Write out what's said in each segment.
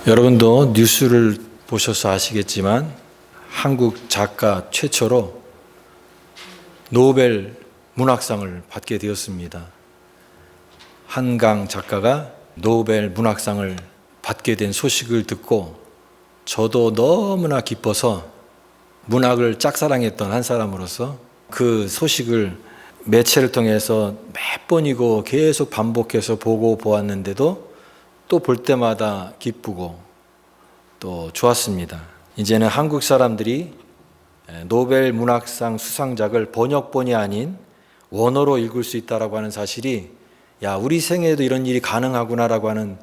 여러분도 뉴스를 보셔서 아시겠지만 한국 작가 최초로 노벨 문학상을 받게 되었습니다. 한강 작가가 노벨 문학상을 받게 된 소식을 듣고 저도 너무나 기뻐서 문학을 짝사랑했던 한 사람으로서 그 소식을 매체를 통해서 몇 번이고 계속 반복해서 보고 보았는데도 또 볼 때마다 기쁘고 또 좋았습니다. 이제는 한국 사람들이 노벨 문학상 수상작을 번역본이 아닌 원어로 읽을 수 있다라고 하는 사실이 우리 생애에도 이런 일이 가능하구나라고 하는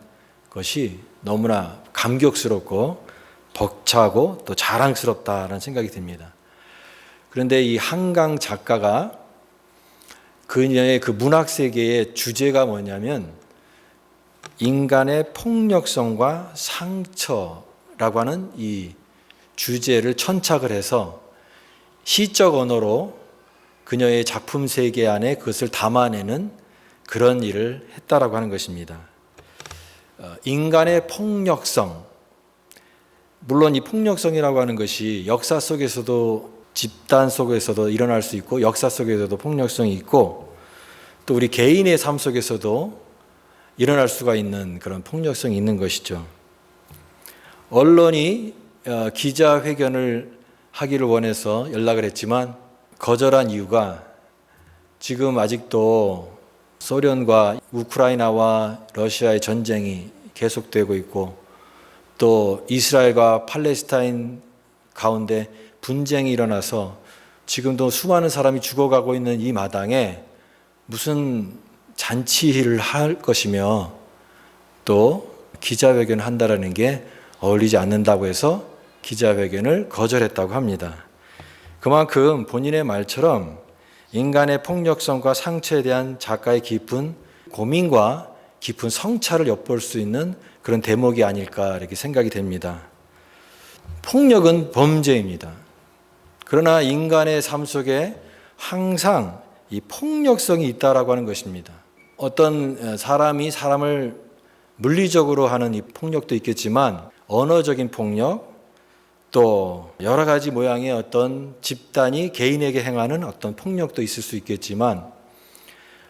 것이 너무나 감격스럽고 벅차고 또 자랑스럽다라는 생각이 듭니다. 그런데 이 한강 작가가 그녀의 그 문학 세계의 주제가 뭐냐면 인간의 폭력성과 상처라고 하는 이 주제를 천착을 해서 시적 언어로 그녀의 작품 세계 안에 그것을 담아내는 그런 일을 했다라고 하는 것입니다. 인간의 폭력성, 물론 이 폭력성이라고 하는 것이 역사 속에서도 집단 속에서도 일어날 수 있고 역사 속에서도 폭력성이 있고 또 우리 개인의 삶 속에서도 일어날 수가 있는 그런 폭력성이 있는 것이죠. 언론이 기자회견을 하기를 원해서 연락을 했지만 거절한 이유가 지금 아직도 소련과 우크라이나와 러시아의 전쟁이 계속되고 있고 또 이스라엘과 팔레스타인 가운데 분쟁이 일어나서 지금도 수많은 사람이 죽어가고 있는 이 마당에 무슨 잔치를 할 것이며 또 기자회견을 한다라는 게 어울리지 않는다고 해서 기자회견을 거절했다고 합니다. 그만큼 본인의 말처럼 인간의 폭력성과 상처에 대한 작가의 깊은 고민과 깊은 성찰을 엿볼 수 있는 그런 대목이 아닐까 이렇게 생각이 됩니다. 폭력은 범죄입니다. 그러나 인간의 삶 속에 항상 이 폭력성이 있다라고 하는 것입니다. 어떤 사람이 사람을 물리적으로 하는 이 폭력도 있겠지만 언어적인 폭력 또 여러 가지 모양의 어떤 집단이 개인에게 행하는 어떤 폭력도 있을 수 있겠지만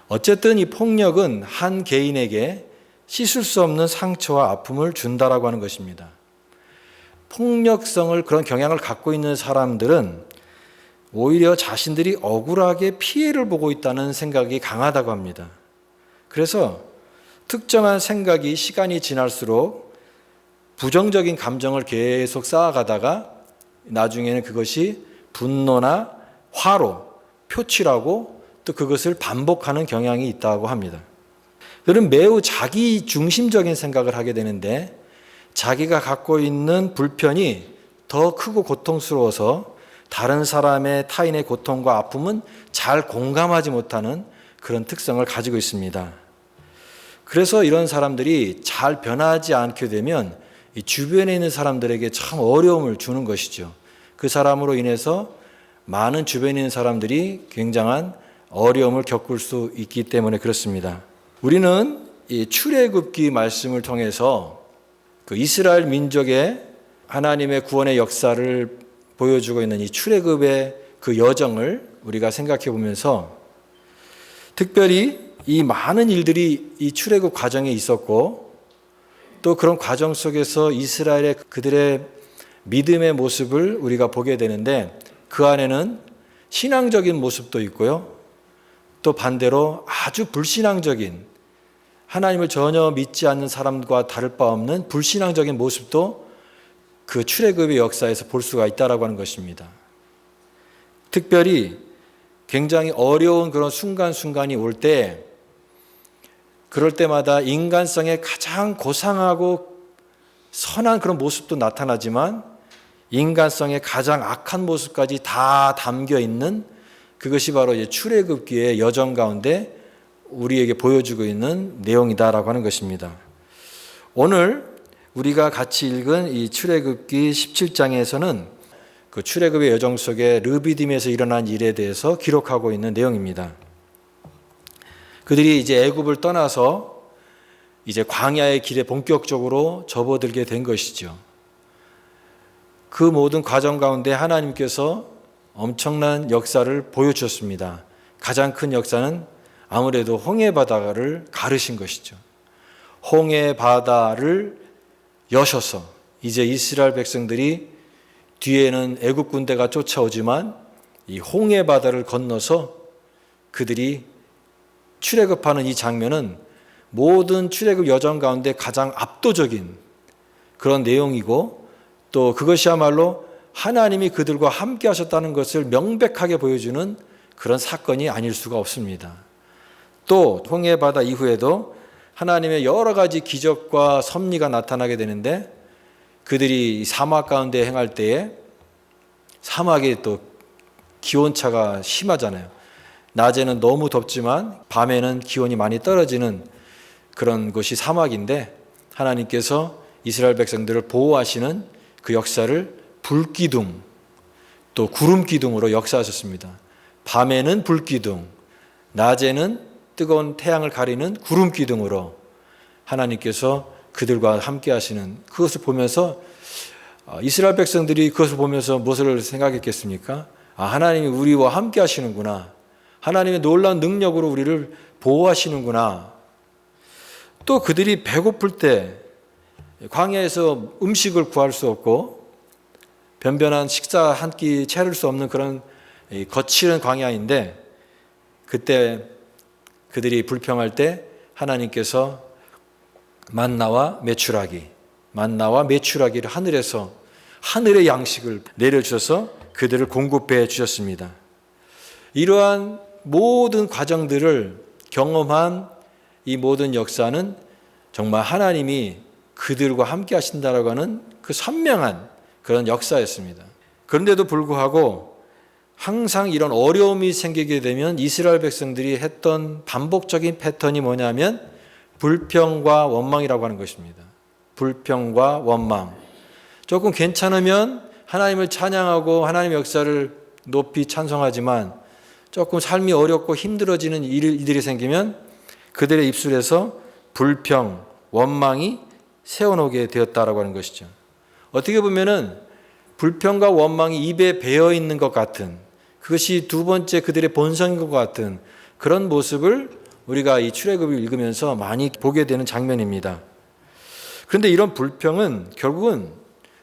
어쨌든 이 폭력은 한 개인에게 씻을 수 없는 상처와 아픔을 준다라고 하는 것입니다. 폭력성을 그런 경향을 갖고 있는 사람들은 오히려 자신들이 억울하게 피해를 보고 있다는 생각이 강하다고 합니다. 그래서 특정한 생각이 시간이 지날수록 부정적인 감정을 계속 쌓아가다가 나중에는 그것이 분노나 화로 표출하고 또 그것을 반복하는 경향이 있다고 합니다. 그들은 매우 자기 중심적인 생각을 하게 되는데 자기가 갖고 있는 불편이 더 크고 고통스러워서 다른 사람의 타인의 고통과 아픔은 잘 공감하지 못하는 그런 특성을 가지고 있습니다. 그래서 이런 사람들이 잘 변하지 않게 되면 이 주변에 있는 사람들에게 참 어려움을 주는 것이죠. 그 사람으로 인해서 많은 주변에 있는 사람들이 굉장한 어려움을 겪을 수 있기 때문에 그렇습니다. 우리는 이 출애굽기 말씀을 통해서 그 이스라엘 민족의 하나님의 구원의 역사를 보여주고 있는 이 출애굽의 그 여정을 우리가 생각해 보면서 특별히 이 많은 일들이 이 출애굽 과정에 있었고 또 그런 과정 속에서 이스라엘의 그들의 믿음의 모습을 우리가 보게 되는데 그 안에는 신앙적인 모습도 있고요. 또 반대로 아주 불신앙적인 하나님을 전혀 믿지 않는 사람과 다를 바 없는 불신앙적인 모습도 그 출애굽의 역사에서 볼 수가 있다라고 하는 것입니다. 특별히 굉장히 어려운 그런 순간순간이 올 때 그럴 때마다 인간성의 가장 고상하고 선한 그런 모습도 나타나지만 인간성의 가장 악한 모습까지 다 담겨 있는 그것이 바로 이제 출애굽기의 여정 가운데 우리에게 보여주고 있는 내용이다라고 하는 것입니다. 오늘 우리가 같이 읽은 이 출애굽기 17장에서는 그 출애굽의 여정 속에 르비딤에서 일어난 일에 대해서 기록하고 있는 내용입니다. 그들이 이제 애굽을 떠나서 이제 광야의 길에 본격적으로 접어들게 된 것이죠. 그 모든 과정 가운데 하나님께서 엄청난 역사를 보여주셨습니다. 가장 큰 역사는 아무래도 홍해 바다를 가르신 것이죠. 홍해 바다를 여셔서 이제 이스라엘 백성들이 뒤에는 애굽 군대가 쫓아오지만 이 홍해 바다를 건너서 그들이 출애굽하는 이 장면은 모든 출애굽 여정 가운데 가장 압도적인 그런 내용이고, 또 그것이야말로 하나님이 그들과 함께 하셨다는 것을 명백하게 보여주는 그런 사건이 아닐 수가 없습니다. 또 홍해 바다 이후에도 하나님의 여러 가지 기적과 섭리가 나타나게 되는데, 그들이 사막 가운데 행할 때에 사막에 또 기온차가 심하잖아요. 낮에는 너무 덥지만 밤에는 기온이 많이 떨어지는 그런 곳이 사막인데, 하나님께서 이스라엘 백성들을 보호하시는 그 역사를 불기둥 또 구름기둥으로 역사하셨습니다. 밤에는 불기둥, 낮에는 뜨거운 태양을 가리는 구름기둥으로 하나님께서 그들과 함께 하시는 그것을 보면서 이스라엘 백성들이 그것을 보면서 무엇을 생각했겠습니까? 하나님이 우리와 함께 하시는구나. 하나님의 놀라운 능력으로 우리를 보호하시는구나. 또 그들이 배고플 때 광야에서 음식을 구할 수 없고 변변한 식사 한 끼 차릴 수 없는 그런 거칠은 광야인데, 그때 그들이 불평할 때 하나님께서 만나와 메추라기를 하늘에서 하늘의 양식을 내려주셔서 그들을 공급해 주셨습니다. 이러한 모든 과정들을 경험한 이 모든 역사는 정말 하나님이 그들과 함께 하신다라고 하는 그 선명한 그런 역사였습니다. 그런데도 불구하고 항상 이런 어려움이 생기게 되면 이스라엘 백성들이 했던 반복적인 패턴이 뭐냐면 불평과 원망이라고 하는 것입니다. 불평과 원망. 조금 괜찮으면 하나님을 찬양하고 하나님의 역사를 높이 찬송하지만 조금 삶이 어렵고 힘들어지는 일들이 생기면 그들의 입술에서 불평, 원망이 새어나오게 되었다라고 하는 것이죠. 어떻게 보면은 불평과 원망이 입에 배어 있는 것 같은, 그것이 두 번째 그들의 본성인 것 같은 그런 모습을 우리가 이 출애굽을 읽으면서 많이 보게 되는 장면입니다. 그런데 이런 불평은 결국은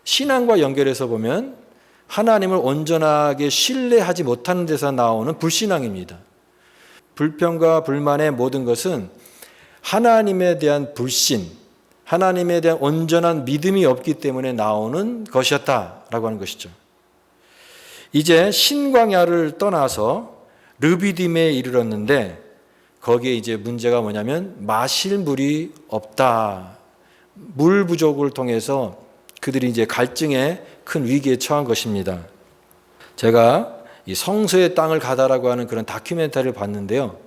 신앙과 연결해서 보면 하나님을 온전하게 신뢰하지 못하는 데서 나오는 불신앙입니다. 불평과 불만의 모든 것은 하나님에 대한 불신, 하나님에 대한 온전한 믿음이 없기 때문에 나오는 것이었다라고 하는 것이죠. 이제 신광야를 떠나서 르비딤에 이르렀는데, 거기에 이제 문제가 뭐냐면 마실 물이 없다. 물 부족을 통해서 그들이 이제 갈증에 큰 위기에 처한 것입니다. 제가 이 성소의 땅을 가다라고 하는 그런 다큐멘터리를 봤는데요.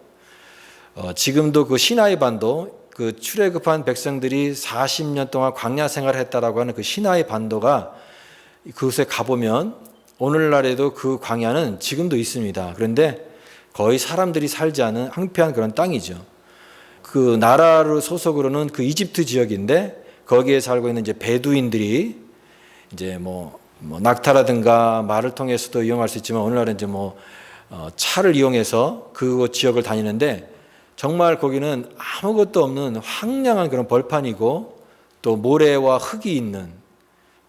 지금도 그 시나이 반도, 그 출애굽한 백성들이 40년 동안 광야 생활을 했다라고 하는 그 시나이 반도가, 그곳에 가보면 오늘날에도 그 광야는 지금도 있습니다. 그런데 거의 사람들이 살지 않은 황폐한 그런 땅이죠. 그 나라로 소속으로는 그 이집트 지역인데, 거기에 살고 있는 이제 베두인들이 이제 뭐 낙타라든가 말을 통해서도 이용할 수 있지만, 오늘날은 이제 차를 이용해서 그 지역을 다니는데, 정말 거기는 아무것도 없는 황량한 그런 벌판이고, 또 모래와 흙이 있는,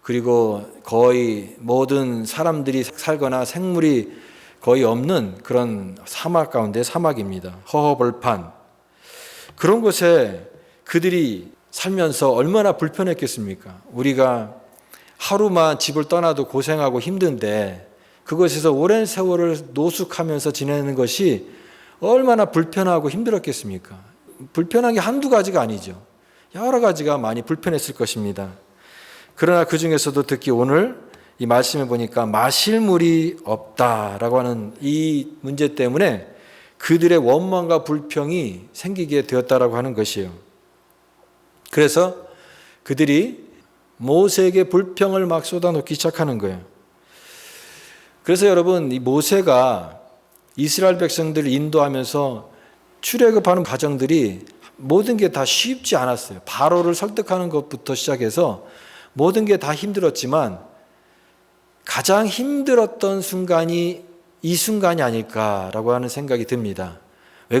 그리고 거의 모든 사람들이 살거나 생물이 거의 없는 그런 사막 가운데 사막입니다. 허허벌판. 그런 곳에 그들이 살면서 얼마나 불편했겠습니까? 우리가 하루만 집을 떠나도 고생하고 힘든데 그곳에서 오랜 세월을 노숙하면서 지내는 것이 얼마나 불편하고 힘들었겠습니까? 불편한 게 한두 가지가 아니죠. 여러 가지가 많이 불편했을 것입니다. 그러나 그 중에서도 특히 오늘 이 말씀에 보니까 마실 물이 없다라고 하는 이 문제 때문에 그들의 원망과 불평이 생기게 되었다라고 하는 것이에요. 그래서 그들이 모세에게 불평을 막 쏟아놓기 시작하는 거예요. 그래서 여러분, 이 모세가 이스라엘 백성들을 인도하면서 출애굽하는 과정들이 모든 게 다 쉽지 않았어요. 바로를 설득하는 것부터 시작해서 모든 게 다 힘들었지만 가장 힘들었던 순간이 이 순간이 아닐까라고 하는 생각이 듭니다. 왜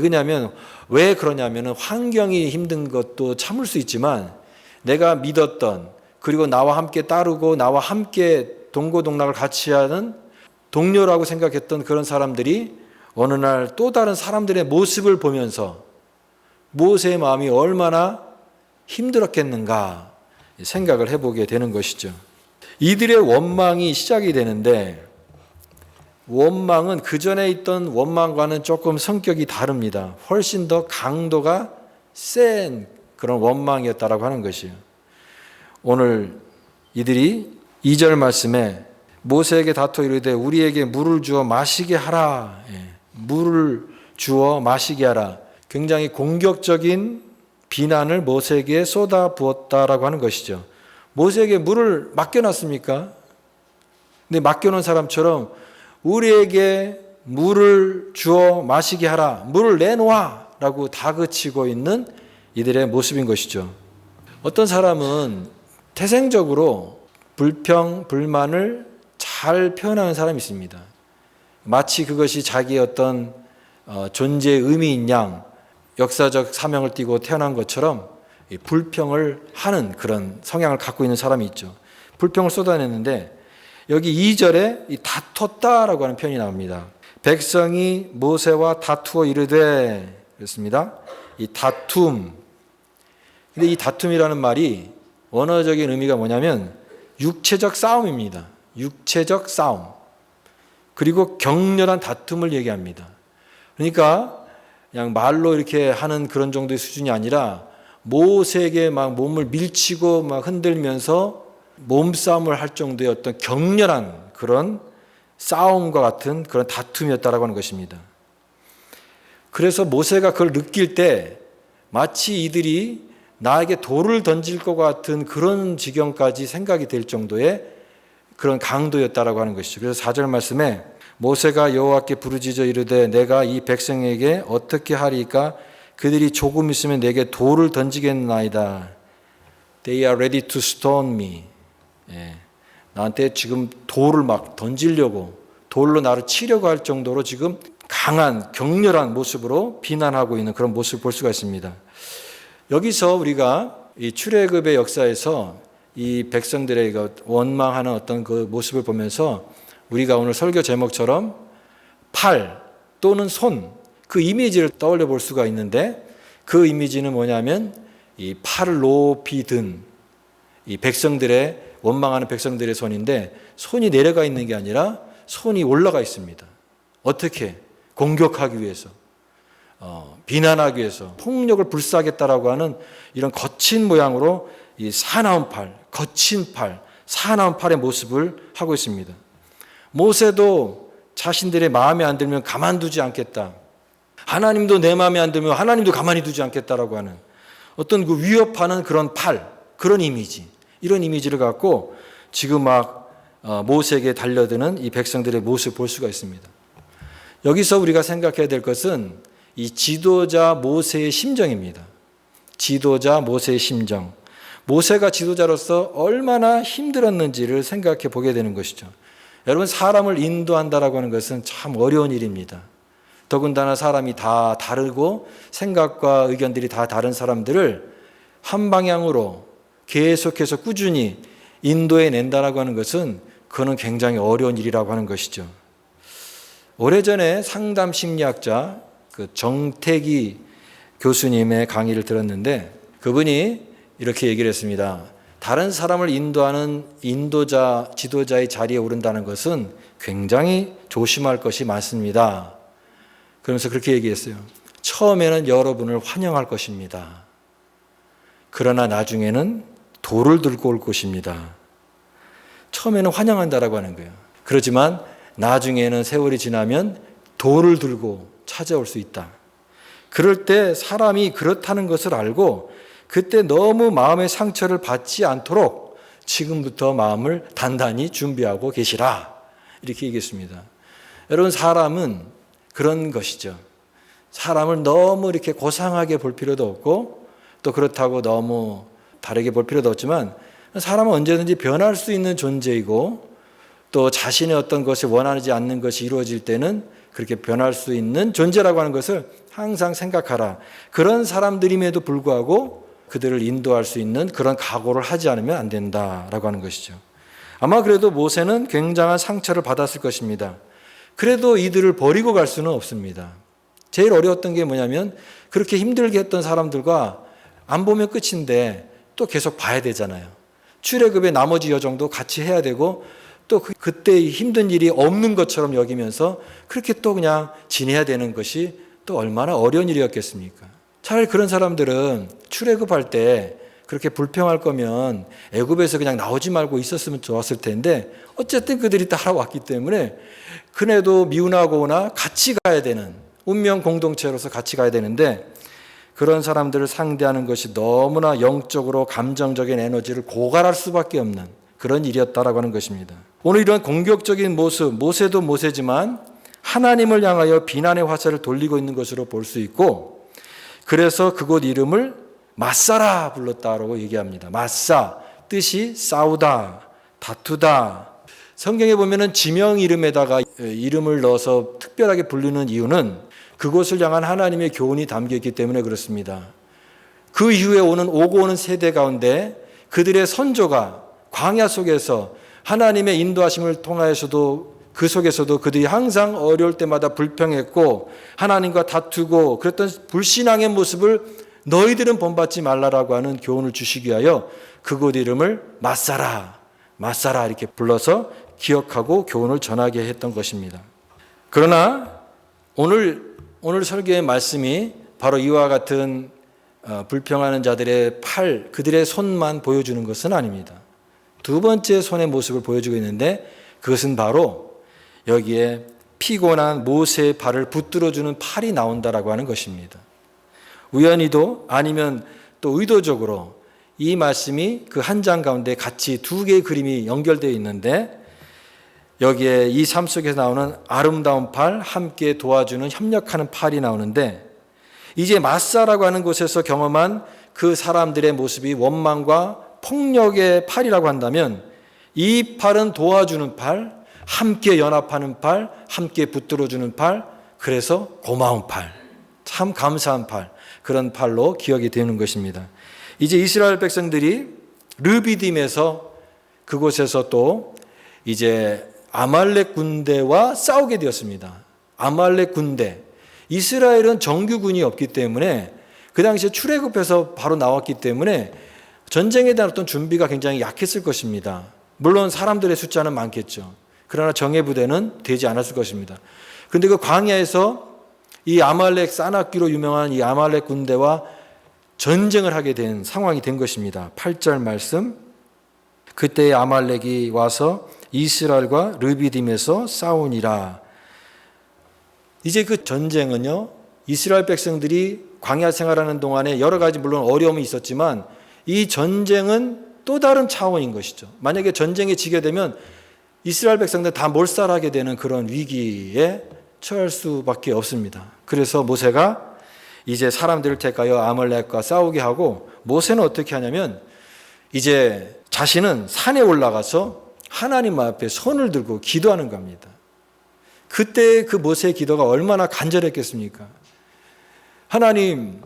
그러냐면 환경이 힘든 것도 참을 수 있지만 내가 믿었던, 그리고 나와 함께 따르고 나와 함께 동고동락을 같이 하는 동료라고 생각했던 그런 사람들이 어느 날 또 다른 사람들의 모습을 보면서 모세의 마음이 얼마나 힘들었겠는가 생각을 해보게 되는 것이죠. 이들의 원망이 시작이 되는데, 원망은 그 전에 있던 원망과는 조금 성격이 다릅니다. 훨씬 더 강도가 센 그런 원망이었다라고 하는 것이에요. 오늘 이들이 2절 말씀에 모세에게 다투어 이르되 우리에게 물을 주어 마시게 하라. 물을 주어 마시게 하라. 굉장히 공격적인 비난을 모세에게 쏟아 부었다라고 하는 것이죠. 모세에게 물을 맡겨놨습니까? 근데 맡겨놓은 사람처럼 우리에게 물을 주어 마시게 하라, 물을 내놓아 라고 다그치고 있는 이들의 모습인 것이죠. 어떤 사람은 태생적으로 불평, 불만을 잘 표현하는 사람이 있습니다. 마치 그것이 자기의 어떤 존재의 의미인 양 역사적 사명을 띠고 태어난 것처럼 불평을 하는 그런 성향을 갖고 있는 사람이 있죠. 불평을 쏟아냈는데 여기 2절에 이 다퉜다라고 하는 표현이 나옵니다. 백성이 모세와 다투어 이르되, 그렇습니다. 이 다툼. 근데 이 다툼이라는 말이 원어적인 의미가 뭐냐면 육체적 싸움입니다. 육체적 싸움. 그리고 격렬한 다툼을 얘기합니다. 그러니까 그냥 말로 이렇게 하는 그런 정도의 수준이 아니라 모세에게 막 몸을 밀치고 막 흔들면서 몸싸움을 할 정도의 어떤 격렬한 그런 싸움과 같은 그런 다툼이었다라고 하는 것입니다. 그래서 모세가 그걸 느낄 때 마치 이들이 나에게 돌을 던질 것 같은 그런 지경까지 생각이 될 정도의 그런 강도였다라고 하는 것이죠. 그래서 4절 말씀에 모세가 여호와께 부르짖어 이르되 내가 이 백성에게 어떻게 하리까? 그들이 조금 있으면 내게 돌을 던지겠나이다. They are ready to stone me. 나한테 지금 돌을 막 던지려고, 돌로 나를 치려고 할 정도로 지금 강한 격렬한 모습으로 비난하고 있는 그런 모습을 볼 수가 있습니다. 여기서 우리가 이 출애굽의 역사에서 이 백성들의 원망하는 어떤 그 모습을 보면서 우리가 오늘 설교 제목처럼 팔 또는 손, 그 이미지를 떠올려 볼 수가 있는데, 그 이미지는 뭐냐면 이 팔을 높이 든 이 백성들의, 원망하는 백성들의 손인데, 손이 내려가 있는 게 아니라 손이 올라가 있습니다. 어떻게? 공격하기 위해서, 비난하기 위해서, 폭력을 불사하겠다라고 하는 이런 거친 모양으로 이 사나운 팔, 거친 팔, 사나운 팔의 모습을 하고 있습니다. 모세도 자신들의 마음에 안 들면 가만두지 않겠다. 하나님도 내 마음에 안 들면 하나님도 가만히 두지 않겠다라고 하는 어떤 그 위협하는 그런 팔, 그런 이미지, 이런 이미지를 갖고 지금 막 모세에게 달려드는 이 백성들의 모습을 볼 수가 있습니다. 여기서 우리가 생각해야 될 것은 이 지도자 모세의 심정입니다. 지도자 모세의 심정. 모세가 지도자로서 얼마나 힘들었는지를 생각해 보게 되는 것이죠. 여러분, 사람을 인도한다라고 하는 것은 참 어려운 일입니다. 더군다나 사람이 다 다르고 생각과 의견들이 다 다른 사람들을 한 방향으로 계속해서 꾸준히 인도해 낸다라고 하는 것은 그거는 굉장히 어려운 일이라고 하는 것이죠. 오래전에 상담 심리학자 그 정태기 교수님의 강의를 들었는데, 그분이 이렇게 얘기를 했습니다. 다른 사람을 인도하는 인도자, 지도자의 자리에 오른다는 것은 굉장히 조심할 것이 많습니다. 그러면서 그렇게 얘기했어요. 처음에는 여러분을 환영할 것입니다. 그러나 나중에는 돌을 들고 올 것입니다. 처음에는 환영한다라고 하는 거예요. 그렇지만 나중에는 세월이 지나면 돌을 들고 찾아올 수 있다. 그럴 때 사람이 그렇다는 것을 알고 그때 너무 마음의 상처를 받지 않도록 지금부터 마음을 단단히 준비하고 계시라. 이렇게 얘기했습니다. 여러분, 사람은 그런 것이죠. 사람을 너무 이렇게 고상하게 볼 필요도 없고 또 그렇다고 너무 다르게 볼 필요도 없지만 사람은 언제든지 변할 수 있는 존재이고 또 자신의 어떤 것을 원하지 않는 것이 이루어질 때는 그렇게 변할 수 있는 존재라고 하는 것을 항상 생각하라. 그런 사람들임에도 불구하고 그들을 인도할 수 있는 그런 각오를 하지 않으면 안 된다라고 하는 것이죠. 아마 그래도 모세는 굉장한 상처를 받았을 것입니다. 그래도 이들을 버리고 갈 수는 없습니다. 제일 어려웠던 게 뭐냐면 그렇게 힘들게 했던 사람들과 안 보면 끝인데 또 계속 봐야 되잖아요. 출애굽의 나머지 여정도 같이 해야 되고 또 그때 힘든 일이 없는 것처럼 여기면서 그렇게 또 그냥 지내야 되는 것이 또 얼마나 어려운 일이었겠습니까? 차라리 그런 사람들은 출애굽할 때 그렇게 불평할 거면 애굽에서 그냥 나오지 말고 있었으면 좋았을 텐데 어쨌든 그들이 따라왔기 때문에 그네도 미운하거나 같이 가야 되는 운명 공동체로서 같이 가야 되는데 그런 사람들을 상대하는 것이 너무나 영적으로 감정적인 에너지를 고갈할 수밖에 없는 그런 일이었다라고 하는 것입니다. 오늘 이런 공격적인 모습, 모세도 모세지만 하나님을 향하여 비난의 화살을 돌리고 있는 것으로 볼 수 있고 그래서 그곳 이름을 마사라 불렀다라고 얘기합니다. 마사, 뜻이 싸우다, 다투다. 성경에 보면은 지명 이름에다가 이름을 넣어서 특별하게 부르는 이유는 그곳을 향한 하나님의 교훈이 담겨 있기 때문에 그렇습니다. 그 이후에 오고 오는 세대 가운데 그들의 선조가 광야 속에서 하나님의 인도하심을 통하여서도 그 속에서도 그들이 항상 어려울 때마다 불평했고 하나님과 다투고 그랬던 불신앙의 모습을 너희들은 본받지 말라라고 하는 교훈을 주시기 위하여 그곳 이름을 마사라, 마사라 이렇게 불러서 기억하고 교훈을 전하게 했던 것입니다. 그러나 오늘 설교의 말씀이 바로 이와 같은 불평하는 자들의 팔, 그들의 손만 보여주는 것은 아닙니다. 두 번째 손의 모습을 보여주고 있는데 그것은 바로 여기에 피곤한 모세의 발을 붙들어주는 팔이 나온다라고 하는 것입니다. 우연히도 아니면 또 의도적으로 이 말씀이 그 한 장 가운데 같이 두 개의 그림이 연결되어 있는데 여기에 이 삶 속에서 나오는 아름다운 팔, 함께 도와주는 협력하는 팔이 나오는데 이제 마사라고 하는 곳에서 경험한 그 사람들의 모습이 원망과 폭력의 팔이라고 한다면 이 팔은 도와주는 팔, 함께 연합하는 팔, 함께 붙들어주는 팔, 그래서 고마운 팔, 참 감사한 팔, 그런 팔로 기억이 되는 것입니다. 이제 이스라엘 백성들이 르비딤에서 그곳에서 또 이제 아말렉 군대와 싸우게 되었습니다. 아말렉 군대. 이스라엘은 정규군이 없기 때문에 그 당시에 출애굽해서 바로 나왔기 때문에 전쟁에 대한 어떤 준비가 굉장히 약했을 것입니다. 물론 사람들의 숫자는 많겠죠. 그러나 정예 부대는 되지 않았을 것입니다. 그런데 그 광야에서 이 아말렉 싸납기로 유명한 이 아말렉 군대와 전쟁을 하게 된 상황이 된 것입니다. 8절 말씀. 그때 아말렉이 와서 이스라엘과 르비딤에서 싸우니라. 이제 그 전쟁은요, 이스라엘 백성들이 광야 생활하는 동안에 여러 가지 물론 어려움이 있었지만 이 전쟁은 또 다른 차원인 것이죠. 만약에 전쟁에 지게 되면 이스라엘 백성들 다 몰살하게 되는 그런 위기에 처할 수밖에 없습니다. 그래서 모세가 이제 사람들을 택하여 아말렉과 싸우게 하고 모세는 어떻게 하냐면 이제 자신은 산에 올라가서 하나님 앞에 손을 들고 기도하는 겁니다. 그때 그 모세의 기도가 얼마나 간절했겠습니까? 하나님,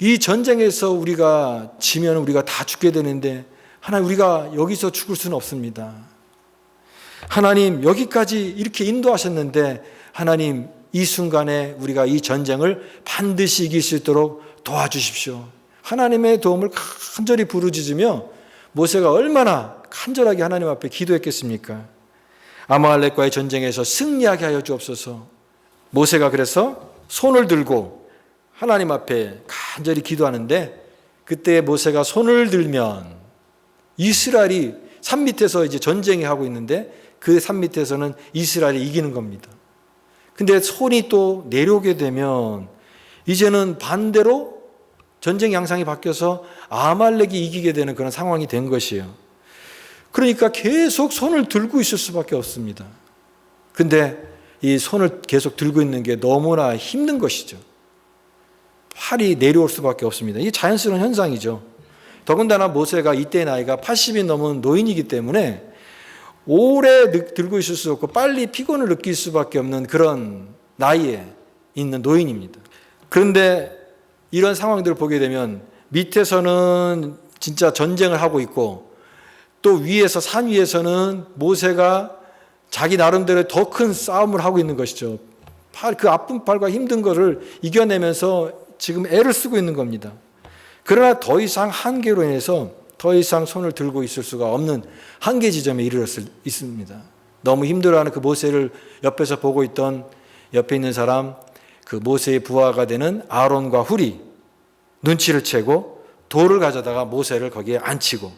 이 전쟁에서 우리가 지면 우리가 다 죽게 되는데 하나님, 우리가 여기서 죽을 수는 없습니다. 하나님, 여기까지 이렇게 인도하셨는데 하나님, 이 순간에 우리가 이 전쟁을 반드시 이길 수 있도록 도와주십시오. 하나님의 도움을 간절히 부르짖으며 모세가 얼마나 간절하게 하나님 앞에 기도했겠습니까? 아말렉과의 전쟁에서 승리하게 하여 주옵소서. 모세가 그래서 손을 들고 하나님 앞에 간절히 기도하는데 그때 모세가 손을 들면 이스라엘이 산 밑에서 이제 전쟁이 하고 있는데 그 산 밑에서는 이스라엘이 이기는 겁니다. 근데 손이 또 내려오게 되면 이제는 반대로 전쟁 양상이 바뀌어서 아말렉이 이기게 되는 그런 상황이 된 것이에요. 그러니까 계속 손을 들고 있을 수밖에 없습니다. 근데 이 손을 계속 들고 있는 게 너무나 힘든 것이죠. 팔이 내려올 수밖에 없습니다. 이게 자연스러운 현상이죠. 더군다나 모세가 이때 나이가 80이 넘은 노인이기 때문에 오래 들고 있을 수 없고 빨리 피곤을 느낄 수밖에 없는 그런 나이에 있는 노인입니다. 그런데 이런 상황들을 보게 되면 밑에서는 진짜 전쟁을 하고 있고 또 위에서 산 위에서는 모세가 자기 나름대로 더 큰 싸움을 하고 있는 것이죠. 그 아픈 팔과 힘든 것을 이겨내면서 지금 애를 쓰고 있는 겁니다. 그러나 더 이상 한계로 인해서 더 이상 손을 들고 있을 수가 없는 한계 지점에 있습니다. 너무 힘들어하는 그 모세를 옆에서 보고 있던 옆에 있는 사람, 그 모세의 부하가 되는 아론과 훌이 눈치를 채고 돌을 가져다가 모세를 거기에 앉히고,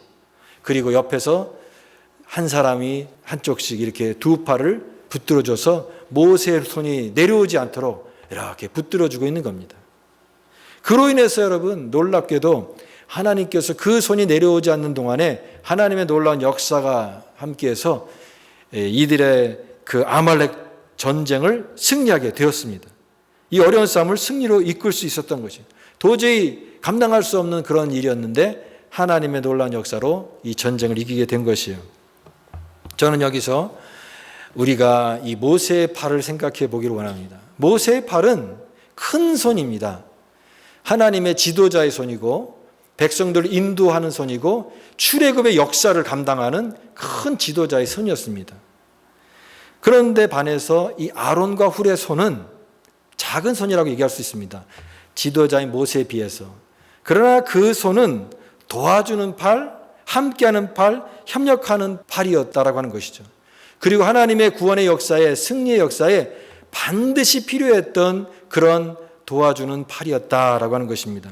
그리고 옆에서 한 사람이 한쪽씩 이렇게 두 팔을 붙들어줘서 모세의 손이 내려오지 않도록 이렇게 붙들어주고 있는 겁니다. 그로 인해서 여러분 놀랍게도 하나님께서 그 손이 내려오지 않는 동안에 하나님의 놀라운 역사가 함께해서 이들의 그 아말렉 전쟁을 승리하게 되었습니다. 이 어려운 싸움을 승리로 이끌 수 있었던 것이죠. 도저히 감당할 수 없는 그런 일이었는데 하나님의 놀라운 역사로 이 전쟁을 이기게 된 것이에요. 저는 여기서 우리가 이 모세의 팔을 생각해 보기를 원합니다. 모세의 팔은 큰 손입니다. 하나님의 지도자의 손이고 백성들을 인도하는 손이고 출애굽의 역사를 감당하는 큰 지도자의 손이었습니다. 그런데 반해서 이 아론과 훌의 손은 작은 손이라고 얘기할 수 있습니다. 지도자인 모세에 비해서. 그러나 그 손은 도와주는 팔, 함께하는 팔, 협력하는 팔이었다라고 하는 것이죠. 그리고 하나님의 구원의 역사에, 승리의 역사에 반드시 필요했던 그런 도와주는 팔이었다라고 하는 것입니다.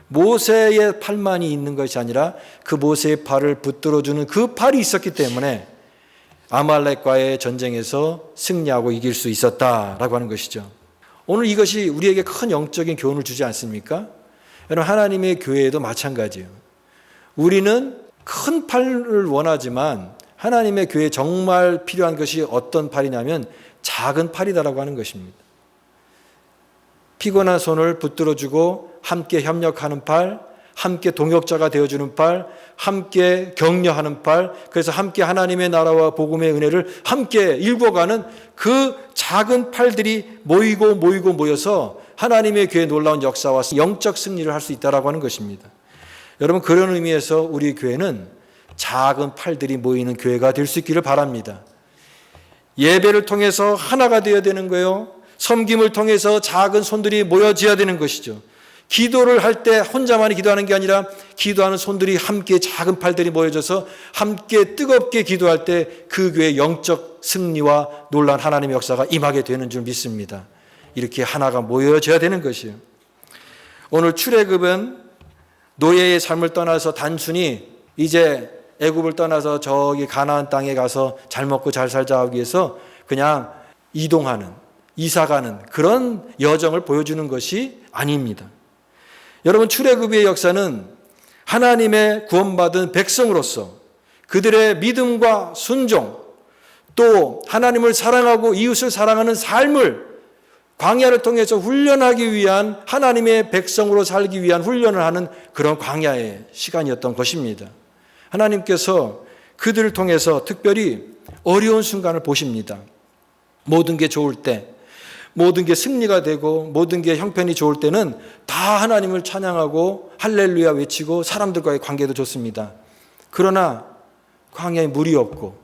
모세의 팔만이 있는 것이 아니라 그 모세의 팔을 붙들어주는 그 팔이 있었기 때문에 아말렉과의 전쟁에서 승리하고 이길 수 있었다라고 하는 것이죠. 오늘 이것이 우리에게 큰 영적인 교훈을 주지 않습니까? 여러분, 하나님의 교회에도 마찬가지예요. 우리는 큰 팔을 원하지만 하나님의 교회에 정말 필요한 것이 어떤 팔이냐면 작은 팔이다라고 하는 것입니다. 피곤한 손을 붙들어주고 함께 협력하는 팔, 함께 동역자가 되어주는 팔, 함께 격려하는 팔, 그래서 함께 하나님의 나라와 복음의 은혜를 함께 일궈가는 그 작은 팔들이 모여서 하나님의 교회의 놀라운 역사와 영적 승리를 할 수 있다라고 하는 것입니다. 여러분, 그런 의미에서 우리 교회는 작은 팔들이 모이는 교회가 될 수 있기를 바랍니다. 예배를 통해서 하나가 되어야 되는 거예요. 섬김을 통해서 작은 손들이 모여져야 되는 것이죠. 기도를 할 때 혼자만이 기도하는 게 아니라 기도하는 손들이 함께 작은 팔들이 모여져서 함께 뜨겁게 기도할 때 그 교회의 영적 승리와 놀라운 하나님의 역사가 임하게 되는 줄 믿습니다. 이렇게 하나가 모여져야 되는 것이에요. 오늘 출애굽은 노예의 삶을 떠나서 단순히 이제 애굽을 떠나서 저기 가나안 땅에 가서 잘 먹고 잘 살자 하기 위해서 그냥 이동하는, 이사가는 그런 여정을 보여주는 것이 아닙니다. 여러분, 출애굽의 역사는 하나님의 구원받은 백성으로서 그들의 믿음과 순종, 또 하나님을 사랑하고 이웃을 사랑하는 삶을 광야를 통해서 훈련하기 위한, 하나님의 백성으로 살기 위한 훈련을 하는 그런 광야의 시간이었던 것입니다. 하나님께서 그들을 통해서 특별히 어려운 순간을 보십니다. 모든 게 좋을 때, 모든 게 승리가 되고 모든 게 형편이 좋을 때는 다 하나님을 찬양하고 할렐루야 외치고 사람들과의 관계도 좋습니다. 그러나 광야에 물이 없고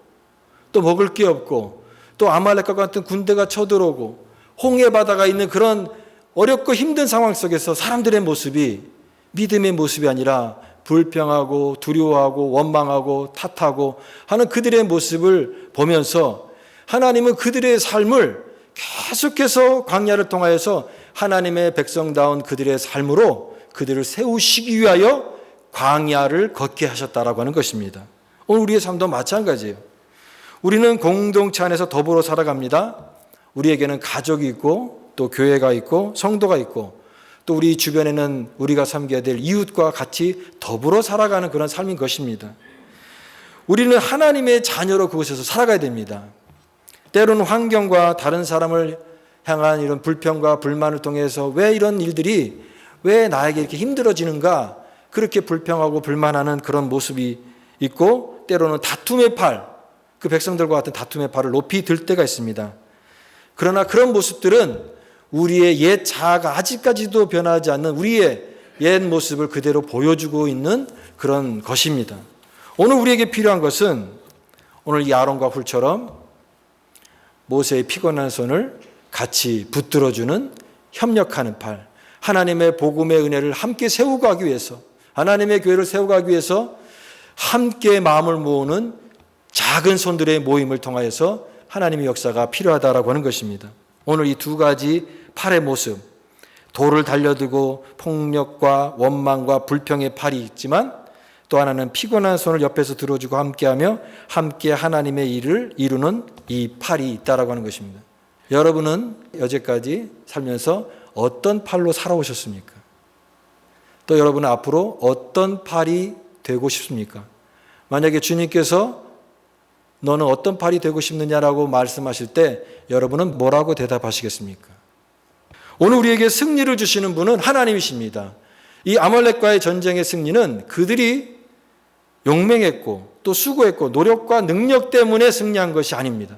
또 먹을 게 없고 또 아말렉과 같은 군대가 쳐들어오고 홍해 바다가 있는 그런 어렵고 힘든 상황 속에서 사람들의 모습이 믿음의 모습이 아니라 불평하고 두려워하고 원망하고 탓하고 하는 그들의 모습을 보면서 하나님은 그들의 삶을 계속해서 광야를 통하여서 하나님의 백성다운 그들의 삶으로 그들을 세우시기 위하여 광야를 걷게 하셨다라고 하는 것입니다. 오늘 우리의 삶도 마찬가지예요. 우리는 공동체 안에서 더불어 살아갑니다. 우리에게는 가족이 있고 또 교회가 있고 성도가 있고 또 우리 주변에는 우리가 섬겨야 될 이웃과 같이 더불어 살아가는 그런 삶인 것입니다. 우리는 하나님의 자녀로 그곳에서 살아가야 됩니다. 때로는 환경과 다른 사람을 향한 이런 불평과 불만을 통해서 왜 이런 일들이 왜 나에게 이렇게 힘들어지는가, 그렇게 불평하고 불만하는 그런 모습이 있고, 때로는 다툼의 팔, 그 백성들과 같은 다툼의 팔을 높이 들 때가 있습니다. 그러나 그런 모습들은 우리의 옛 자아가 아직까지도 변하지 않는 우리의 옛 모습을 그대로 보여주고 있는 그런 것입니다. 오늘 우리에게 필요한 것은 오늘 이 아론과 훌처럼 모세의 피곤한 손을 같이 붙들어주는 협력하는 팔, 하나님의 복음의 은혜를 함께 세우고 가기 위해서, 하나님의 교회를 세워가기 위해서 함께 마음을 모으는 작은 손들의 모임을 통하여서 하나님의 역사가 필요하다라고 하는 것입니다. 오늘 이 두 가지 팔의 모습, 돌을 달려들고 폭력과 원망과 불평의 팔이 있지만, 또 하나는 피곤한 손을 옆에서 들어주고 함께하며 함께 하나님의 일을 이루는 이 팔이 있다라고 하는 것입니다. 여러분은 여태까지 살면서 어떤 팔로 살아오셨습니까? 또 여러분은 앞으로 어떤 팔이 되고 싶습니까? 만약에 주님께서 너는 어떤 팔이 되고 싶느냐라고 말씀하실 때 여러분은 뭐라고 대답하시겠습니까? 오늘 우리에게 승리를 주시는 분은 하나님이십니다. 이 아말렉과의 전쟁의 승리는 그들이 용맹했고 또 수고했고 노력과 능력 때문에 승리한 것이 아닙니다.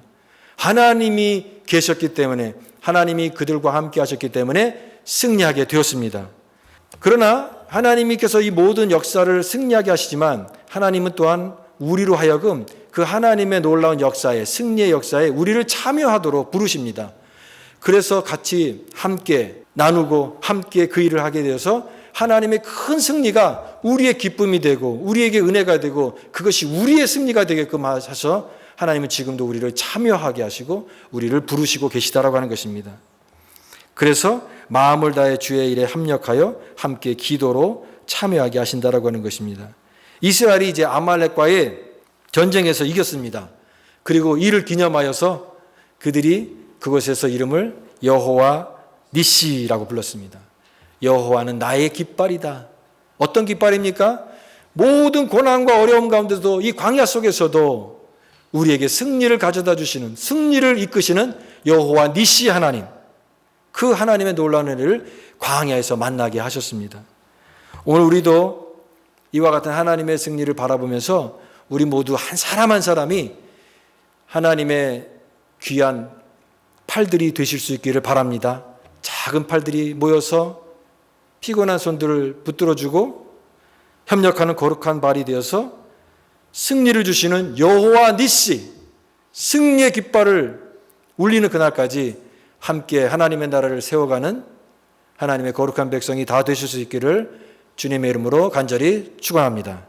하나님이 계셨기 때문에, 하나님이 그들과 함께 하셨기 때문에 승리하게 되었습니다. 그러나 하나님께서 이 모든 역사를 승리하게 하시지만, 하나님은 또한 우리로 하여금 그 하나님의 놀라운 역사에, 승리의 역사에 우리를 참여하도록 부르십니다. 그래서 같이 함께 나누고 함께 그 일을 하게 되어서 하나님의 큰 승리가 우리의 기쁨이 되고 우리에게 은혜가 되고 그것이 우리의 승리가 되게끔 하셔서 하나님은 지금도 우리를 참여하게 하시고 우리를 부르시고 계시다라고 하는 것입니다. 그래서 마음을 다해 주의 일에 합력하여 함께 기도로 참여하게 하신다라고 하는 것입니다. 이스라엘이 이제 아말렉과의 전쟁에서 이겼습니다. 그리고 이를 기념하여서 그들이 그곳에서 이름을 여호와 니시라고 불렀습니다. 여호와는 나의 깃발이다. 어떤 깃발입니까? 모든 고난과 어려움 가운데도, 이 광야 속에서도 우리에게 승리를 가져다 주시는, 승리를 이끄시는 여호와 니시 하나님, 그 하나님의 놀라운 은혜를 광야에서 만나게 하셨습니다. 오늘 우리도 이와 같은 하나님의 승리를 바라보면서 우리 모두 한 사람 한 사람이 하나님의 귀한 팔들이 되실 수 있기를 바랍니다. 작은 팔들이 모여서 피곤한 손들을 붙들어주고 협력하는 거룩한 발이 되어서 승리를 주시는 여호와 니시, 승리의 깃발을 울리는 그날까지 함께 하나님의 나라를 세워가는 하나님의 거룩한 백성이 다 되실 수 있기를 주님의 이름으로 간절히 축원합니다.